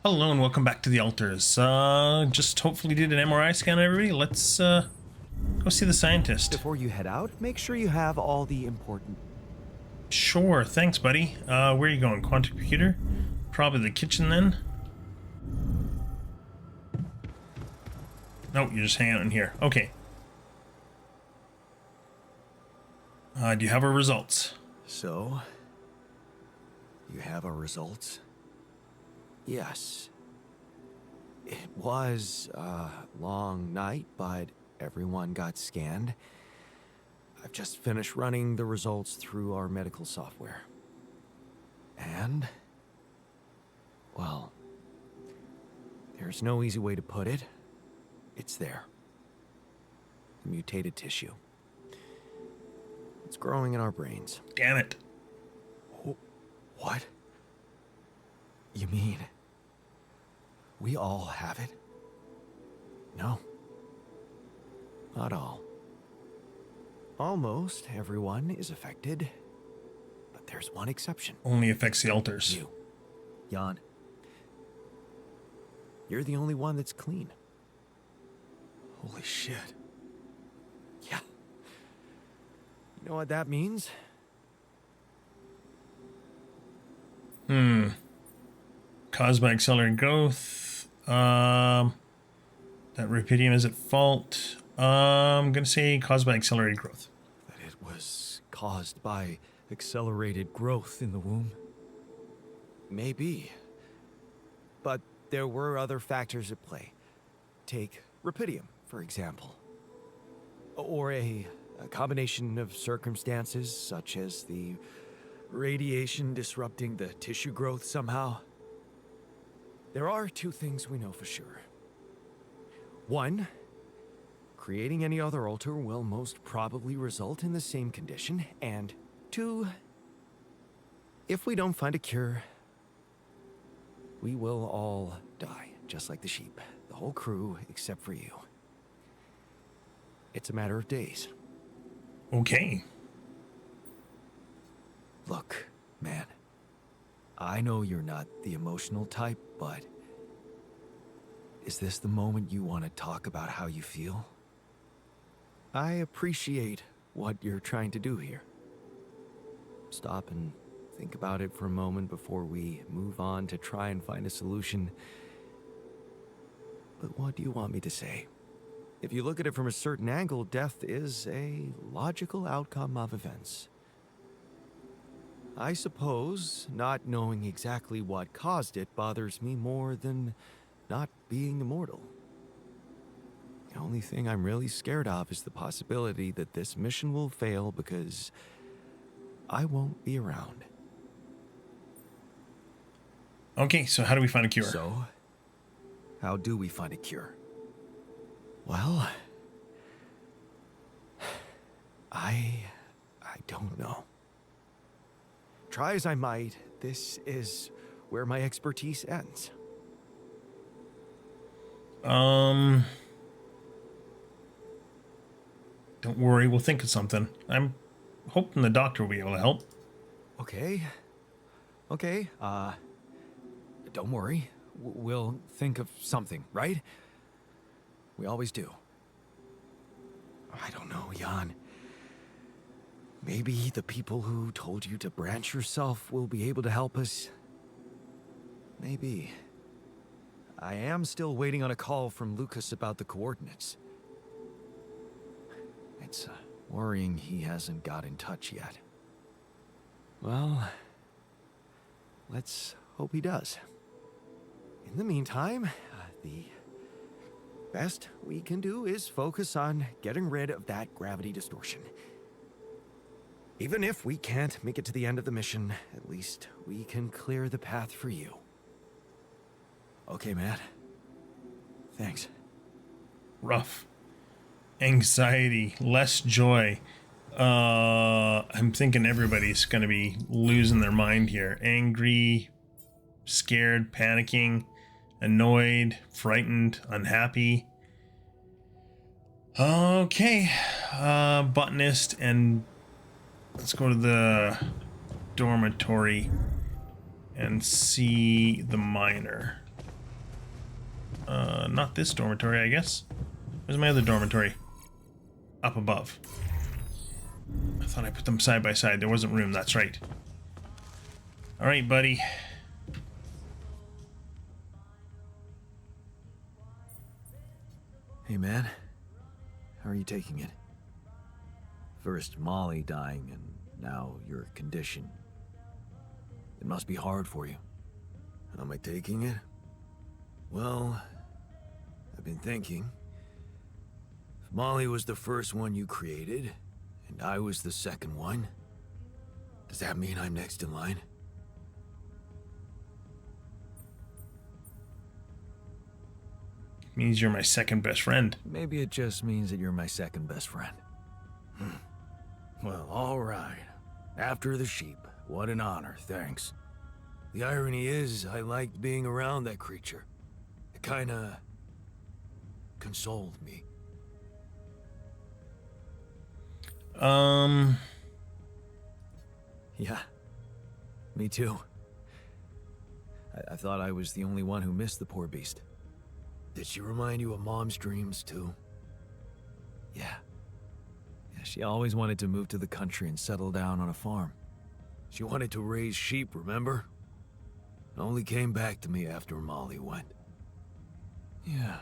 Hello and welcome back to the altars. Just hopefully did an MRI scan on everybody. Let's go see the scientist. Before you head out, make sure you have all the important... Sure, thanks buddy. Where are you going? Quantum computer? Probably the kitchen then? Nope, you're just hanging out in here. Okay. Do you have our results? So, you have our results? Yes. It was a long night, but everyone got scanned. I've just finished running the results through our medical software. And, well, there's no easy way to put it. It's there. The mutated tissue. It's growing in our brains. Damn it. What? You mean we all have it? No. Not all. Almost everyone is affected, but there's one exception. Only affects the altars. You, Jan. You're the only one that's clean. Holy shit. Yeah. You know what that means? Caused by accelerated growth. That rubidium is at fault. I'm gonna say caused by accelerated growth. That it was caused by accelerated growth in the womb? Maybe. But there were other factors at play. Take rubidium, for example. Or a combination of circumstances, such as the radiation disrupting the tissue growth somehow. There are two things we know for sure. One, creating any other altar will most probably result in the same condition. And two, if we don't find a cure, we will all die, just like the sheep. The whole crew, except for you. It's a matter of days. Okay. Look, man. I know you're not the emotional type, but is this the moment you want to talk about how you feel? I appreciate what you're trying to do here. Stop and think about it for a moment before we move on to try and find a solution. But what do you want me to say? If you look at it from a certain angle, death is a logical outcome of events. I suppose not knowing exactly what caused it bothers me more than not being immortal. The only thing I'm really scared of is the possibility that this mission will fail because I won't be around. Okay, so how do we find a cure? So, how do we find a cure? Well, I don't know. Try as I might, this is where my expertise ends. Don't worry, we'll think of something. I'm hoping the doctor will be able to help. Okay. Don't worry. We'll think of something, right? We always do. I don't know, Jan. Maybe the people who told you to branch yourself will be able to help us. Maybe. I am still waiting on a call from Lucas about the coordinates. It's worrying he hasn't got in touch yet. Well, let's hope he does. In the meantime, the best we can do is focus on getting rid of that gravity distortion. Even if we can't make it to the end of the mission, at least we can clear the path for you. Okay, Matt. Thanks. Rough. Anxiety, less joy. I'm thinking everybody's going to be losing their mind here. Angry, scared, panicking, annoyed, frightened, unhappy. Okay. Botanist, and let's go to the dormitory and see the miner. Not this dormitory, I guess. Where's my other dormitory? Up above. I thought I put them side by side. There wasn't room, that's right. Alright, buddy. Hey, man. How are you taking it? First Molly dying, and now your condition. It must be hard for you. How am I taking it? Well, I've been thinking. If Molly was the first one you created, and I was the second one, does that mean I'm next in line? Means you're my second best friend. Maybe it just means that you're my second best friend. Well, all right. After the sheep. What an honor, thanks. The irony is, I liked being around that creature. It kinda consoled me. Yeah, me too. I thought I was the only one who missed the poor beast. Did she remind you of Mom's dreams too? Yeah. Yeah, she always wanted to move to the country and settle down on a farm. She wanted to raise sheep, remember? It only came back to me after Molly went. Yeah.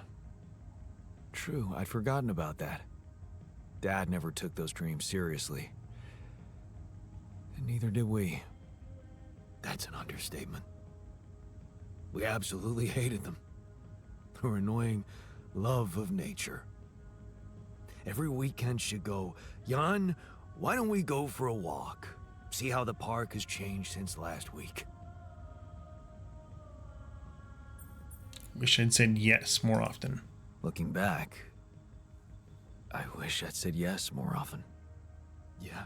True, I'd forgotten about that. Dad never took those dreams seriously. And neither did we. That's an understatement. We absolutely hated them. Her annoying love of nature. Every weekend she'd go, Jan, why don't we go for a walk? See how the park has changed since last week. Wish I'd said yes more often. Looking back, I wish I'd said yes more often. Yeah.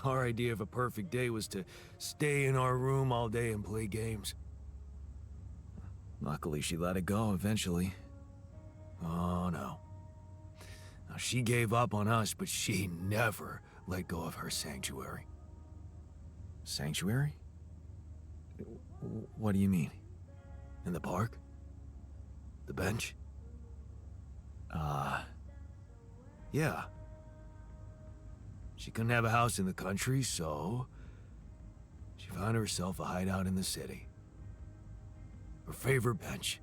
Our idea of a perfect day was to stay in our room all day and play games. Luckily, she let it go eventually. Oh, no. Now, she gave up on us, but she never let go of her sanctuary. Sanctuary? What do you mean? In the park? The bench? Yeah. She couldn't have a house in the country, so she found herself a hideout in the city. Her favorite bench.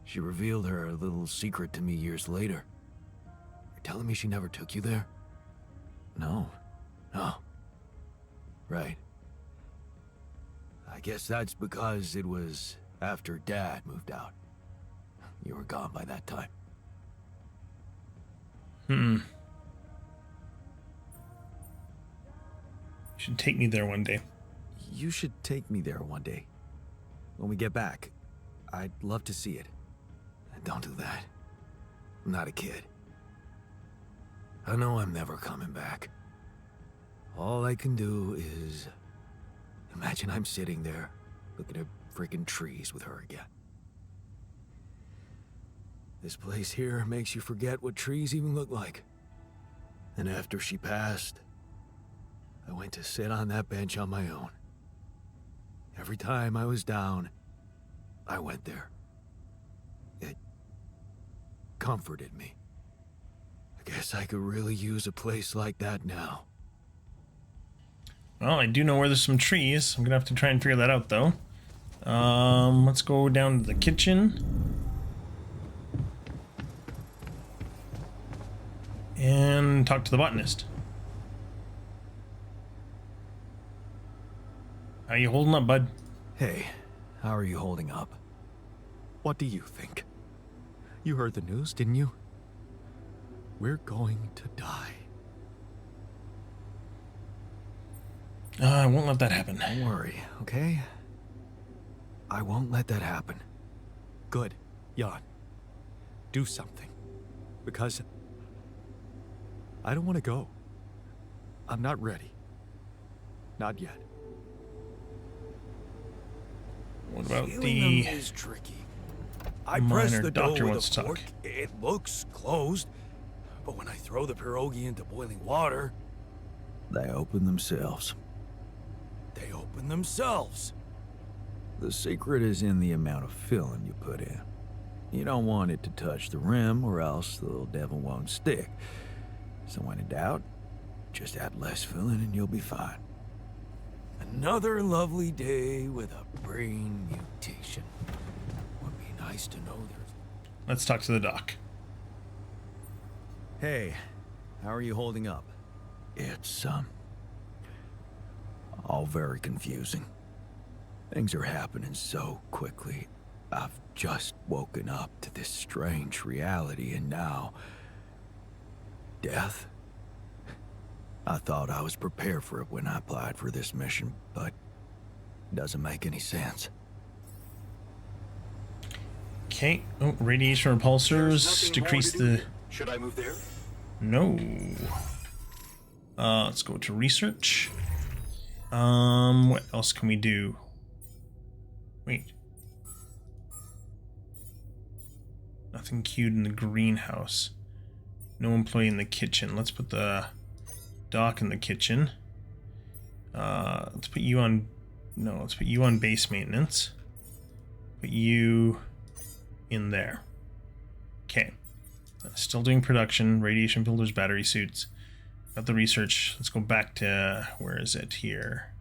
She revealed her little secret to me years later. You're telling me she never took you there? No. No. Right. I guess that's because it was after Dad moved out. You were gone by that time. You should take me there one day. You should take me there one day. When we get back, I'd love to see it. Don't do that. I'm not a kid. I know I'm never coming back. All I can do is imagine I'm sitting there, looking at freaking trees with her again. This place here makes you forget what trees even look like. And after she passed, I went to sit on that bench on my own. Every time I was down, I went there. It comforted me. I guess I could really use a place like that now. Well, I do know where there's some trees. I'm gonna have to try and figure that out, though. Let's go down to the kitchen. And talk to the botanist. How you holding up, bud? Hey, how are you holding up? What do you think? You heard the news, didn't you? We're going to die. I won't let that happen. Don't worry, okay? I won't let that happen. Good, Jan. Do something. Because I don't want to go. I'm not ready. Not yet. What about Sealing the them is tricky. I minor press the dough doctor with wants a to talk? fork. It looks closed, but when I throw the pierogi into boiling water, they open themselves. They open themselves. The secret is in the amount of filling you put in. You don't want it to touch the rim, or else the little devil won't stick. So when in doubt, just add less filling and you'll be fine. Another lovely day with a brain mutation. Would be nice to know there's... Let's talk to the doc. Hey, how are you holding up? It's, all very confusing. Things are happening so quickly. I've just woken up to this strange reality, and now... death? I thought I was prepared for it when I applied for this mission, but it doesn't make any sense. Okay. Oh, radiation repulsors decrease the... Should I move there? No. Let's go to research. What else can we do? Wait. Nothing queued in the greenhouse. No employee in the kitchen. Let's put the dock in the kitchen. Let's put you on... No, let's put you on base maintenance. Put you in there. Okay. Still doing production. Radiation filters, battery suits. Got the research. Let's go back to... Where is it? Here.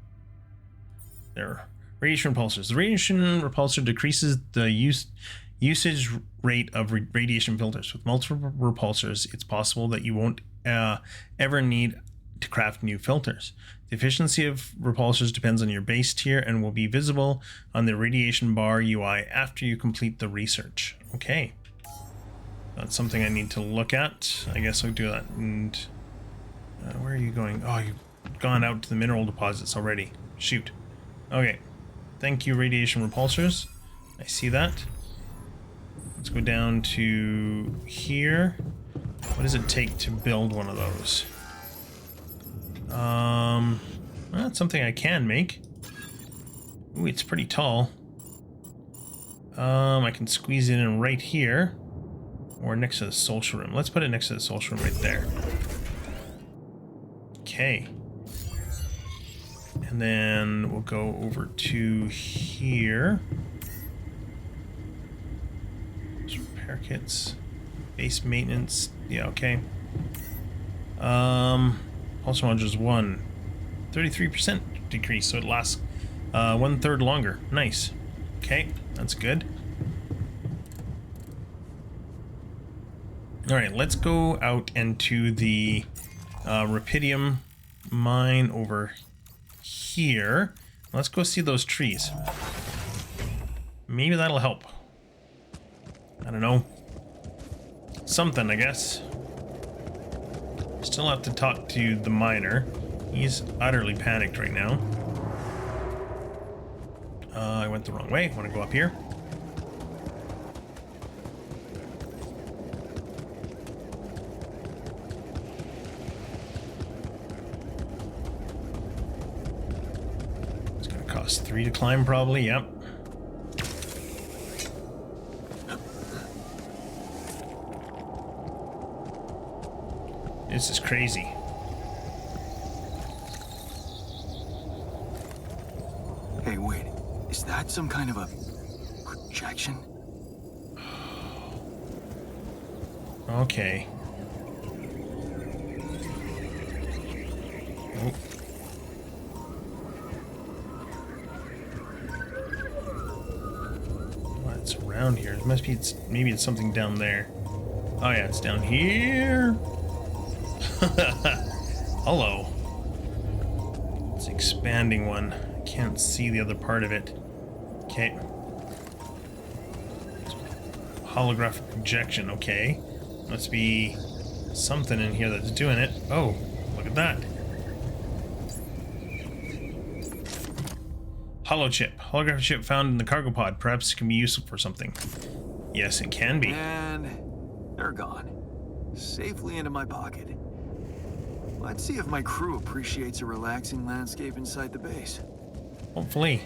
There. Radiation repulsors. The radiation repulsor decreases the usage rate of radiation filters. With multiple repulsors, it's possible that you won't ever need to craft new filters. The efficiency of repulsors depends on your base tier and will be visible on the radiation bar UI after you complete the research. Okay. That's something I need to look at. I guess I'll do that. And where are you going? Oh, you've gone out to the mineral deposits already. Shoot. Okay. Thank you, radiation repulsors. I see that. Let's go down to here. What does it take to build one of those? Well, that's something I can make. Ooh, it's pretty tall. I can squeeze it in right here. Or next to the social room. Let's put it next to the social room right there. Okay. And then we'll go over to here. Repair kits. Base maintenance. Yeah, okay. Pulse modules 1. 33% decrease, so it lasts 1/3 longer. Nice. Okay, that's good. Alright, let's go out into the Rapidium mine over here. Let's go see those trees. Maybe that'll help. I don't know. Something, I guess. Still have to talk to the miner. He's utterly panicked right now. I went the wrong way. I want to go up here. It's going to cost 3 to climb, probably. Yep. This is crazy. Hey, wait. Is that some kind of a projection? Okay. Oh. What's around here? It must be. Maybe it's something down there. Oh yeah, it's down here. Hello. It's an expanding one. I can't see the other part of it. Okay. Holographic projection. Okay. Must be something in here that's doing it. Oh, look at that. Holo chip. Holographic chip found in the cargo pod. Perhaps it can be useful for something. Yes, it can be. And they're gone. Safely into my pocket. Let's see if my crew appreciates a relaxing landscape inside the base. Hopefully.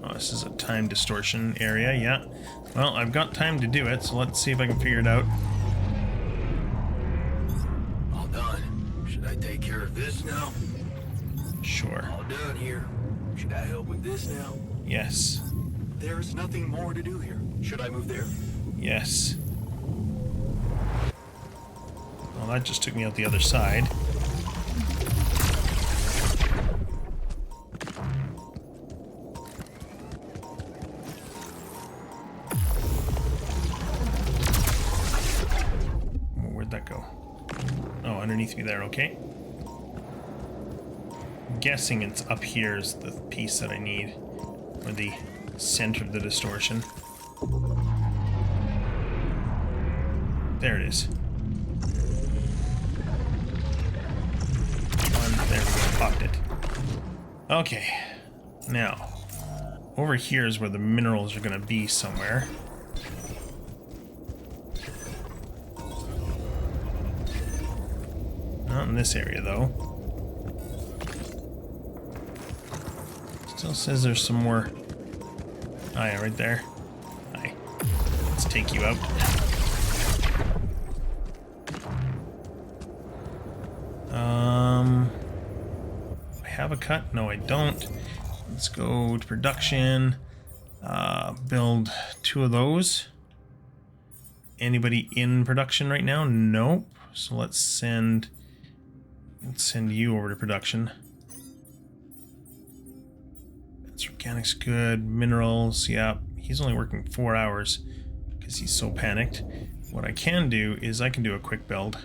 Oh, this is a time distortion area, yeah. Well, I've got time to do it, so let's see if I can figure it out. All done. Should I take care of this now? Sure. All done here. Should I help with this now? Yes. There's nothing more to do here. Should I move there? Yes. Well, that just took me out the other side. Where'd that go? Oh, underneath me there, okay. I'm guessing it's up here is the piece that I need, or the center of the distortion. There it is. There we go, popped it. Okay, now, over here is where the minerals are going to be somewhere. Not in this area, though. Still says there's some more. Oh, yeah, right there. Hi. Let's take you out. I have a cut? No, I don't. Let's go to production. Build 2 of those. Anybody in production right now? Nope. So let's send you over to production. That's organics good. Minerals, yeah. He's only working 4 hours because he's so panicked. What I can do is I can do a quick build.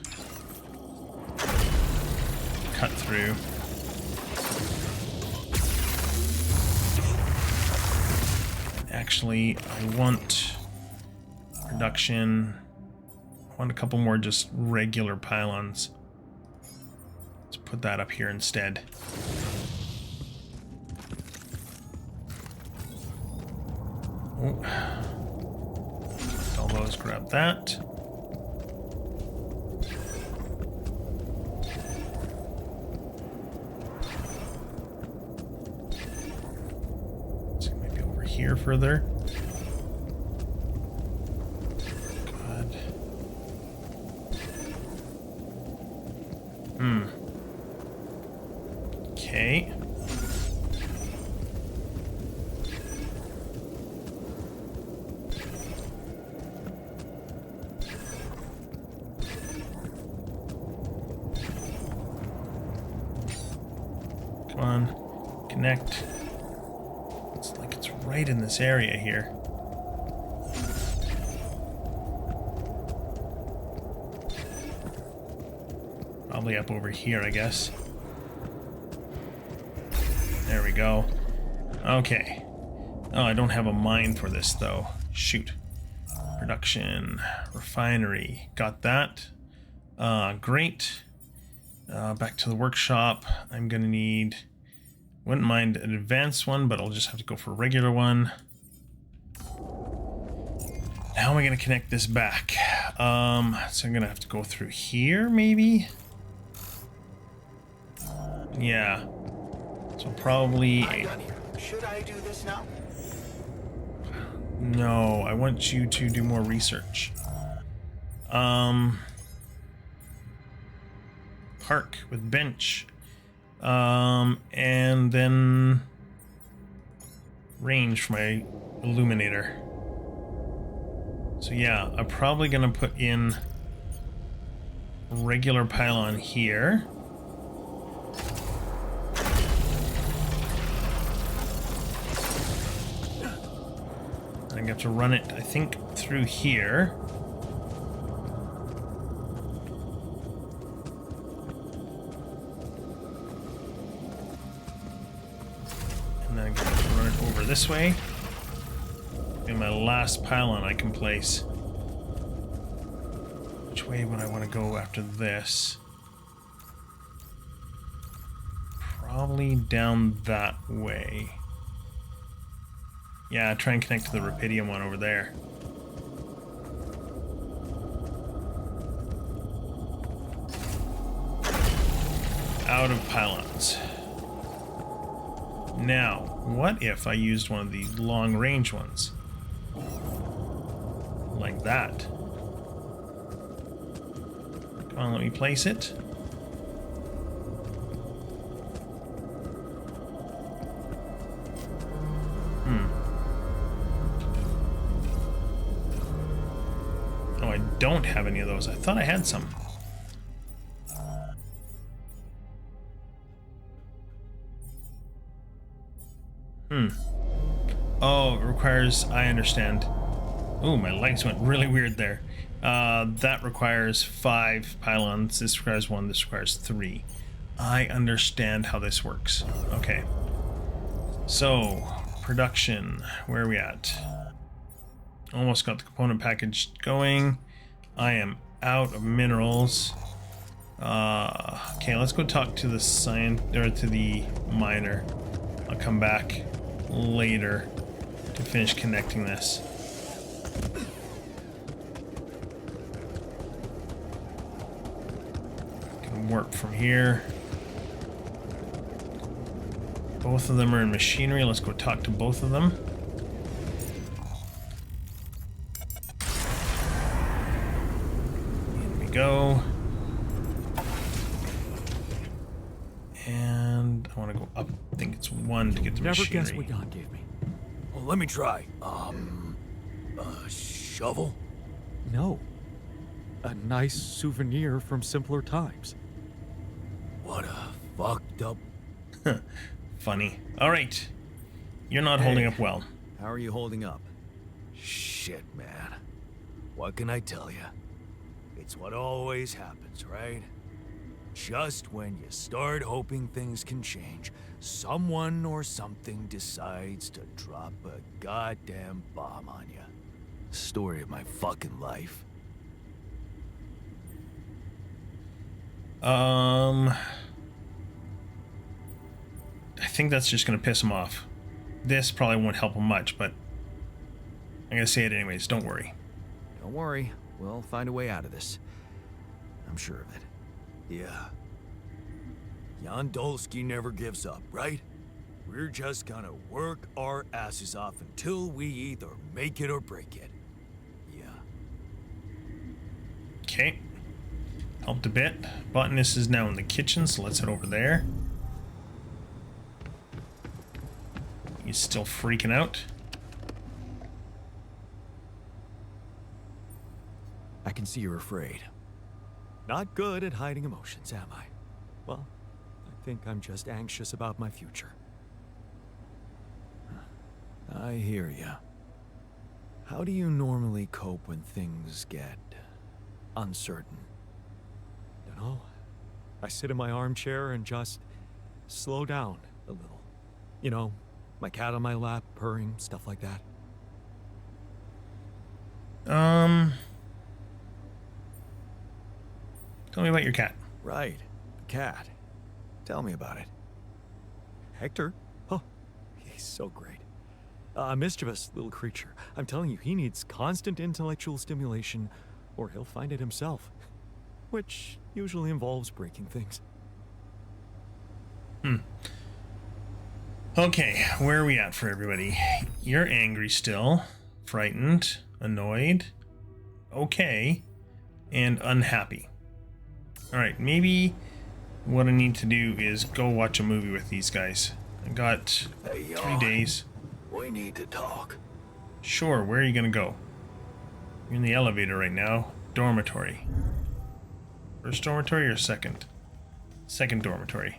Cut through. Actually, I want production. I want a couple more just regular pylons. Let's put that up here instead. Oh. All those, grab that. Here further. Good. Okay. Come on. Connect. Right in this area here. Probably up over here, I guess. There we go. Okay. Oh, I don't have a mine for this, though. Shoot. Production. Refinery. Got that. Great. Back to the workshop. I'm gonna need... Wouldn't mind an advanced one, but I'll just have to go for a regular one. How am I going to connect this back? So I'm going to have to go through here, maybe? Yeah. So probably... Should I do this now? No, I want you to do more research. Park with bench. And then range for my illuminator. So yeah, I'm probably gonna put in a regular pylon here. I'm gonna have to run it, I think, through here. This way, and my last pylon I can place. Which way would I want to go after this? Probably down that way. Yeah, try and connect to the Rapidium one over there. Out of pylons. Now, what if I used one of these long-range ones? Like that. Come on, let me place it. don't have any of those. I thought I had some. Oh, it requires... I understand. Ooh, my legs went really weird there. That requires 5 pylons. This requires 1. This requires 3. I understand how this works. Okay. So, production. Where are we at? Almost got the component package going. I am out of minerals. Okay, let's go talk to the to the miner. I'll come back later to finish connecting this. Can warp from here. Both of them are in machinery. Let's go talk to both of them. In we go. And I want to go up. I think it's 1 to get the machinery. Never guess what Jan gave me. Well, let me try. A shovel? No. A nice souvenir from simpler times. What a fucked up... Funny. All right. You're not holding up well. How are you holding up? Shit, man. What can I tell you? It's what always happens, right? Just when you start hoping things can change, someone or something decides to drop a goddamn bomb on you. Story of my fucking life. I think that's just going to piss him off. This probably won't help him much, but I'm going to say it anyways. Don't worry. Don't worry. We'll find a way out of this. I'm sure of it. Yeah. Jan Dolski never gives up, right? We're just gonna work our asses off until we either make it or break it. Yeah. Okay. Helped a bit. Botanist is now in the kitchen, so let's head over there. He's still freaking out. I can see you're afraid. Not good at hiding emotions, am I? Well, I think I'm just anxious about my future. I hear ya. How do you normally cope when things get uncertain? Dunno. I sit in my armchair and just slow down a little. You know, my cat on my lap, purring, stuff like that. Tell me about your cat. Right. The cat. Tell me about it. Hector? Oh, he's so great. A mischievous little creature. I'm telling you, he needs constant intellectual stimulation, or he'll find it himself. Which usually involves breaking things. Okay, where are we at for everybody? You're angry still, frightened, annoyed, okay, and unhappy. Alright, maybe what I need to do is go watch a movie with these guys. I got 3 days. We need to talk. Sure, where are you gonna go? You're in the elevator right now. Dormitory. First dormitory or second? Second dormitory.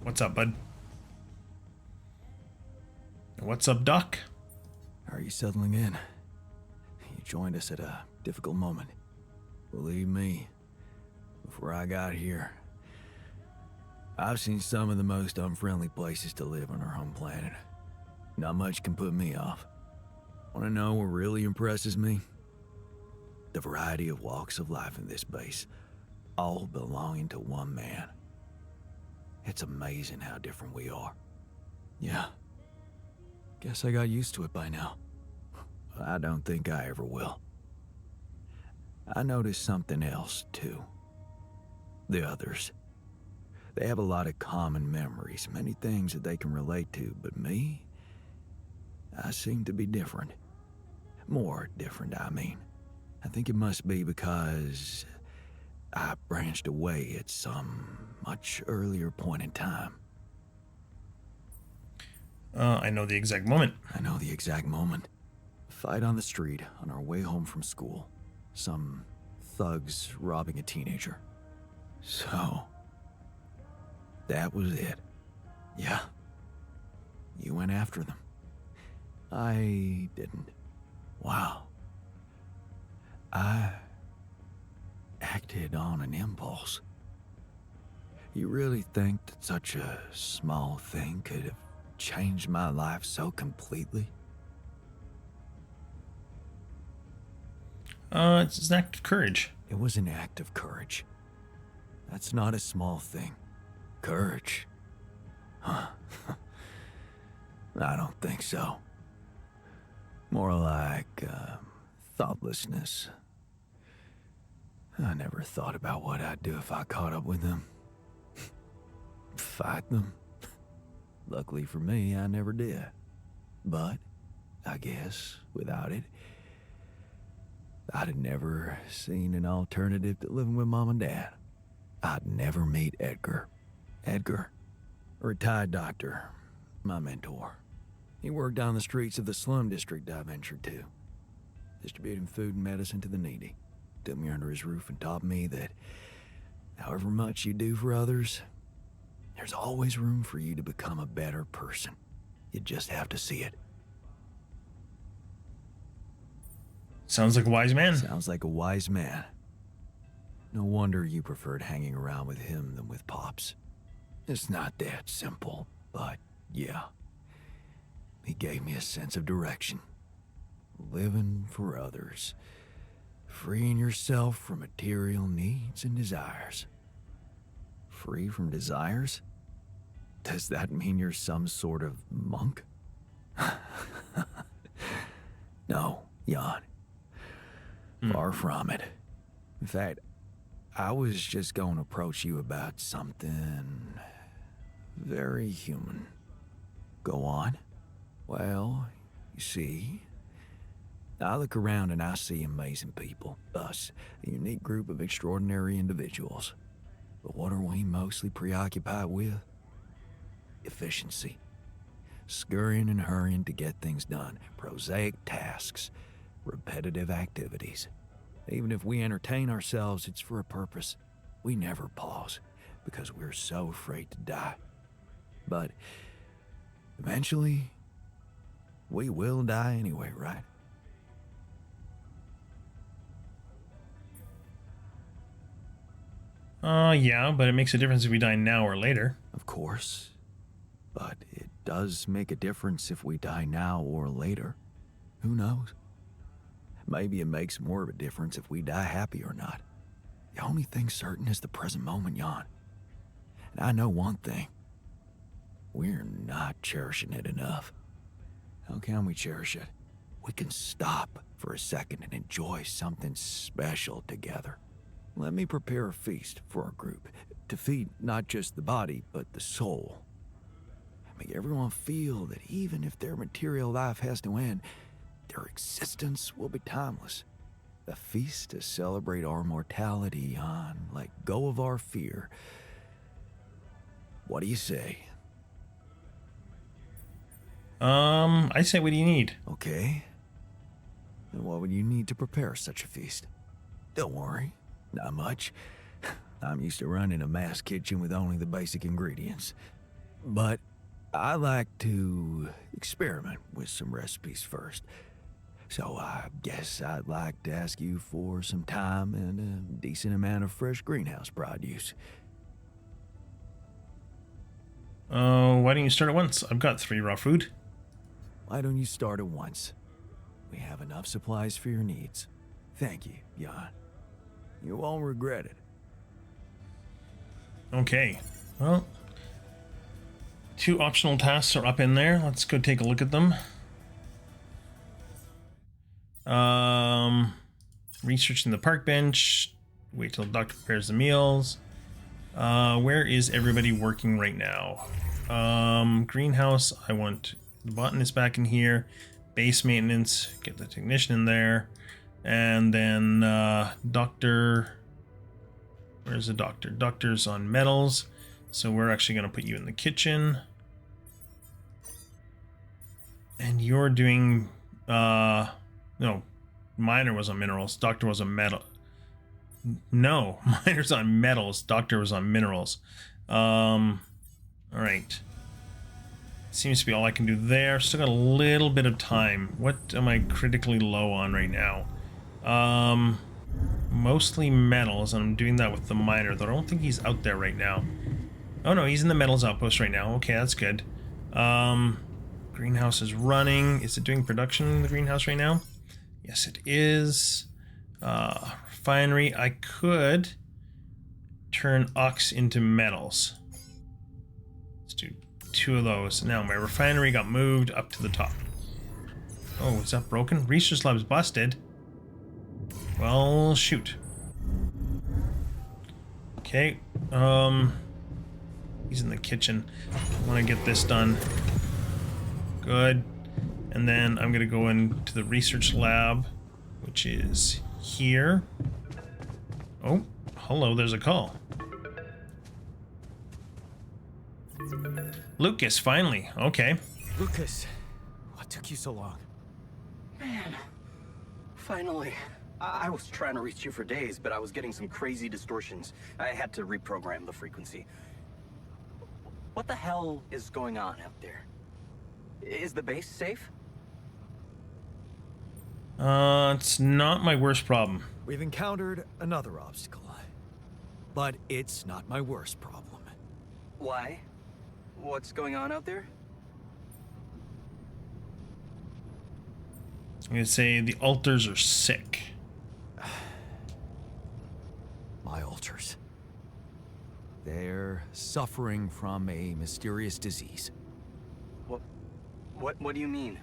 What's up, bud? What's up, Doc? How are you settling in? You joined us at a difficult moment. Believe me, before I got here, I've seen some of the most unfriendly places to live on our home planet. Not much can put me off. Want to know what really impresses me? The variety of walks of life in this base, all belonging to one man. It's amazing how different we are. Yeah. Guess I got used to it by now. I don't think I ever will. I noticed something else, too. The others. They have a lot of common memories, many things that they can relate to, but me? I seem to be different. More different, I mean. I think it must be because I branched away at some much earlier point in time. I know the exact moment. I know the exact moment. fight on the street on our way home from school. Some thugs robbing a teenager. So, that was it. Yeah. You went after them. I didn't. Wow. I acted on an impulse. You really think that such a small thing could have changed my life so completely? It's an act of courage. It was an act of courage. That's not a small thing. Courage. Huh. I don't think so. More like, thoughtlessness. I never thought about what I'd do if I caught up with them. Fight them. Luckily for me, I never did. But, I guess, without it, I'd have never seen an alternative to living with Mom and Dad. I'd never meet Edgar. Edgar, a retired doctor, my mentor. He worked down the streets of the slum district I ventured to, distributing food and medicine to the needy. Took me under his roof and taught me that however much you do for others, there's always room for you to become a better person. You just have to see it. Sounds like a wise man. Sounds like a wise man. No wonder you preferred hanging around with him than with Pops. It's not that simple, but yeah. He gave me a sense of direction. Living for others. Freeing yourself from material needs and desires. Free from desires? Does that mean you're some sort of monk? No, Jan. Far from it. In fact, I was just going to approach you about something very human. Go on. Well, you see, I look around and I see amazing people. Us, a unique group of extraordinary individuals. But what are we mostly preoccupied with? Efficiency. Scurrying and hurrying to get things done. Prosaic tasks. Repetitive activities. Even if we entertain ourselves, it's for a purpose. We never pause because we're so afraid to die. But eventually, we will die anyway, right? Yeah, but it makes a difference if we die now or later. Of course. But it does make a difference if we die now or later. Who knows? Maybe it makes more of a difference if we die happy or not. The only thing certain is the present moment, Jan. And I know one thing. We're not cherishing it enough. How can we cherish it? We can stop for a second and enjoy something special together. Let me prepare a feast for our group to feed not just the body, but the soul. Make everyone feel that even if their material life has to end, their existence will be timeless. A feast to celebrate our mortality, Jan. Let go of our fear. What do you say? I say, what do you need? Okay. And what would you need to prepare such a feast? Don't worry, not much. I'm used to running a mass kitchen with only the basic ingredients. But I like to experiment with some recipes first. So I guess I'd like to ask you for some time and a decent amount of fresh greenhouse produce. Why don't you start at once? I've got 3 raw food. Why don't you start at once? We have enough supplies for your needs. Thank you, Jan. You won't regret it. Okay. Well, 2 optional tasks are up in there. Let's go take a look at them. Researching the park bench. Wait till the doctor prepares the meals. Where is everybody working right now? Greenhouse, I want the botanist back in here. Base maintenance, get the technician in there. And then doctor, where's the doctor? Doctor's on metals. So we're actually going to put you in the kitchen. And you're doing No, Miner was on minerals. Doctor was on metal. No, Miner's on metals. Doctor was on minerals. All right. Seems to be all I can do there. Still got a little bit of time. What am I critically low on right now? Mostly metals, and I'm doing that with the miner, though I don't think he's out there right now. Oh no, he's in the metals outpost right now. Okay, that's good. Greenhouse is running. Is it doing production in the greenhouse right now? Yes, it is. Refinery, I could turn ox into metals. Let's do 2 of those. Now my refinery got moved up to the top. Oh, is that broken? Research lab's busted. Well, shoot. Okay, he's in the kitchen. I want to get this done. Good. And then I'm going to go into the research lab, which is here. Oh, hello, there's a call. Lucas, finally. Okay. Lucas, what took you so long? Man, finally. I was trying to reach you for days, but I was getting some crazy distortions. I had to reprogram the frequency. What the hell is going on out there? Is the base safe? It's not my worst problem. We've encountered another obstacle, but it's not my worst problem. Why? What's going on out there? I'm going to say the altars are sick. My altars. They're suffering from a mysterious disease. What do you mean?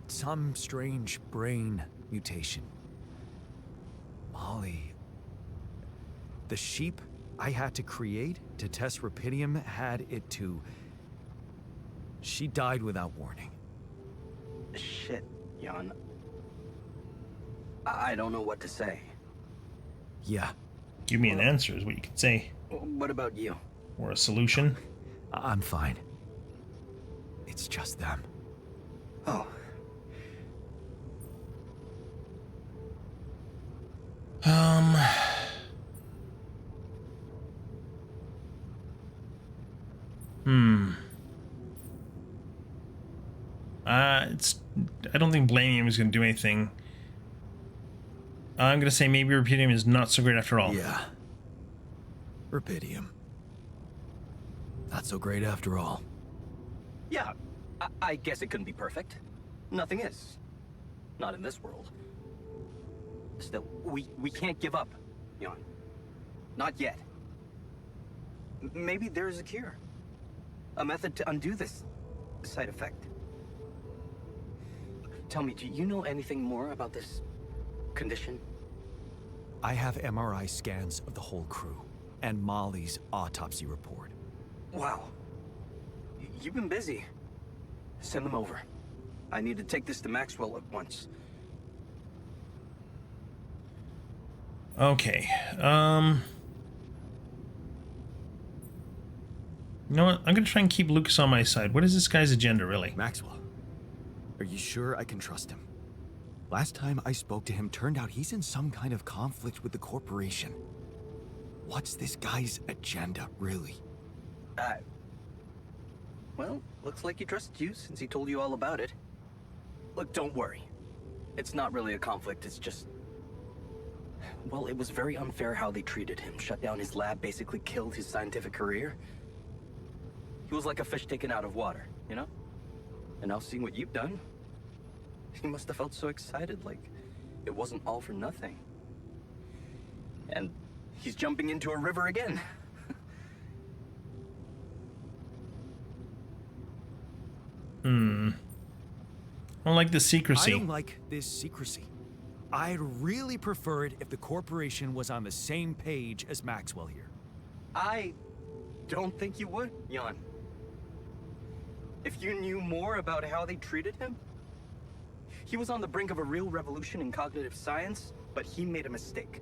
Some strange brain mutation. Molly. The sheep I had to create to test Rapidium had it too. She died without warning. Shit, Jan. I don't know what to say. Yeah. Give me an answer is what you could say. What about you? Or a solution. I'm fine. It's just them. Oh. I don't think blaming him is going to do anything. I'm going to say maybe Rapidium is not so great after all. Yeah. Rapidium. Not so great after all. Yeah, I guess it couldn't be perfect. Nothing is. Not in this world. Still, we can't give up, Jan. Not yet. Maybe there's a cure. A method to undo this side effect. Tell me, do you know anything more about this condition? I have MRI scans of the whole crew and Molly's autopsy report. Wow. You've been busy. Send them over. I need to take this to Maxwell at once. Okay. You know what? I'm going to try and keep Lucas on my side. What is this guy's agenda, really? Maxwell, are you sure I can trust him? Last time I spoke to him, turned out he's in some kind of conflict with the corporation. What's this guy's agenda, really? Well, looks like he trusts you since he told you all about it. Look, don't worry. It's not really a conflict, it's just... Well, it was very unfair how they treated him. Shut down his lab, basically killed his scientific career. He was like a fish taken out of water, you know? And now seeing what you've done, he must have felt so excited, like it wasn't all for nothing. And he's jumping into a river again. I don't like the secrecy. I don't like this secrecy. I'd really prefer it if the corporation was on the same page as Maxwell here. I don't think you would, Jan. If you knew more about how they treated him, he was on the brink of a real revolution in cognitive science, but he made a mistake.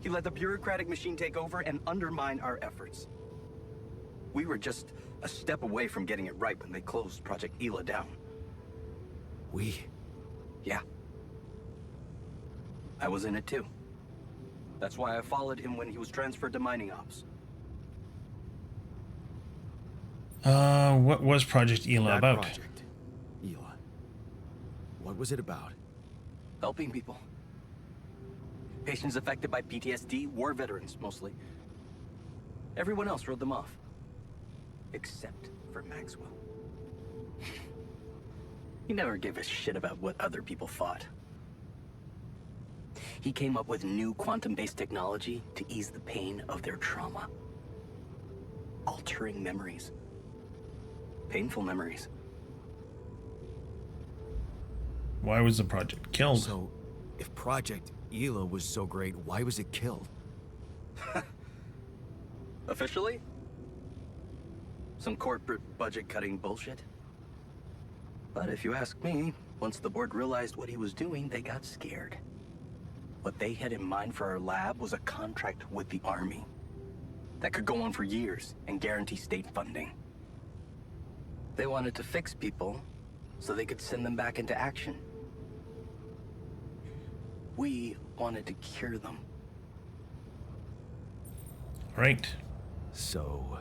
He let the bureaucratic machine take over and undermine our efforts. We were just a step away from getting it right when they closed Project Ela down. We? Yeah. I was in it too. That's why I followed him when he was transferred to mining ops. What was Project Ela That about? project. Ela. What was it about? Helping people. Patients affected by PTSD, war veterans, mostly. Everyone else wrote them off. Except for Maxwell. He never gave a shit about what other people thought. He came up with new quantum-based technology to ease the pain of their trauma. Altering memories. Painful memories. Why was the project killed? So, if Project Ela was so great, why was it killed? Officially? Some corporate budget-cutting bullshit. But if you ask me, once the board realized what he was doing, they got scared. What they had in mind for our lab was a contract with the Army that could go on for years and guarantee state funding. They wanted to fix people so they could send them back into action. We wanted to cure them. Right. So,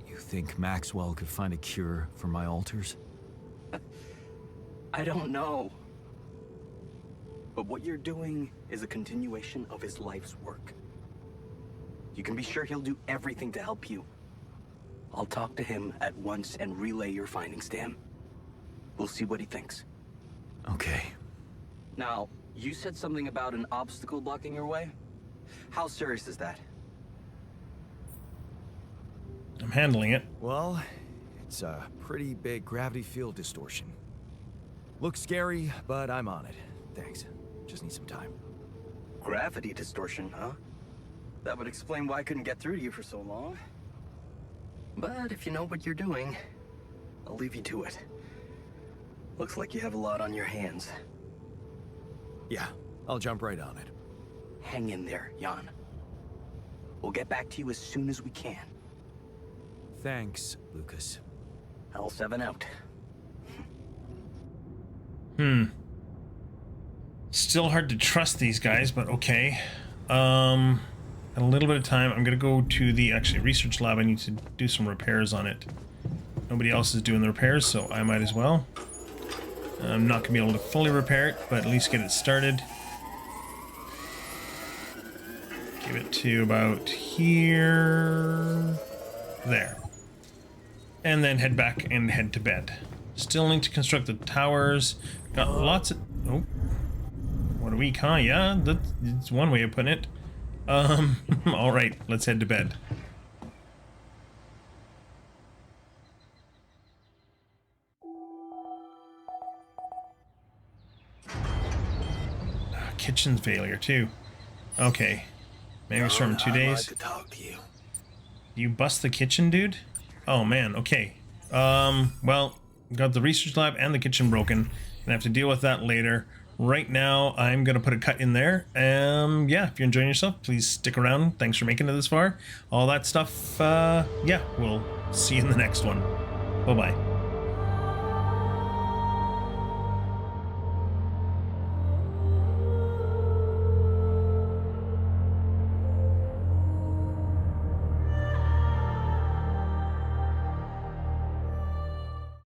you think Maxwell could find a cure for my alters? I don't know. But what you're doing is a continuation of his life's work. You can be sure he'll do everything to help you. I'll talk to him at once and relay your findings to him. We'll see what he thinks. Okay. Now, you said something about an obstacle blocking your way? How serious is that? I'm handling it. Well, it's a pretty big gravity field distortion. Looks scary, but I'm on it. Thanks. Just need some time. Gravity distortion, huh? That would explain why I couldn't get through to you for so long. But if you know what you're doing, I'll leave you to it. Looks like you have a lot on your hands. Yeah, I'll jump right on it. Hang in there, Jan. We'll get back to you as soon as we can. Thanks, Lucas. L7 out. Still hard to trust these guys, but okay. A little bit of time. I'm gonna go to the research lab. I need to do some repairs on it. Nobody else is doing the repairs, so I might as well. I'm not gonna be able to fully repair it, but at least get it started. Give it to about here. There. And then head back and head to bed. Still need to construct the towers. Got lots of... Oh. What a week, huh? Yeah, that's one way of putting it. Alright, let's head to bed. Kitchen failure, too. Okay. Maybe it's from 2 days. I'd like to talk to you. You bust the kitchen, dude? Oh, man, okay. Well, got the research lab and the kitchen broken. Gonna have to deal with that later. Right now, I'm gonna put a cut in there. Yeah, if you're enjoying yourself, please stick around. Thanks for making it this far. All that stuff, yeah, we'll see you in the next one. Bye-bye.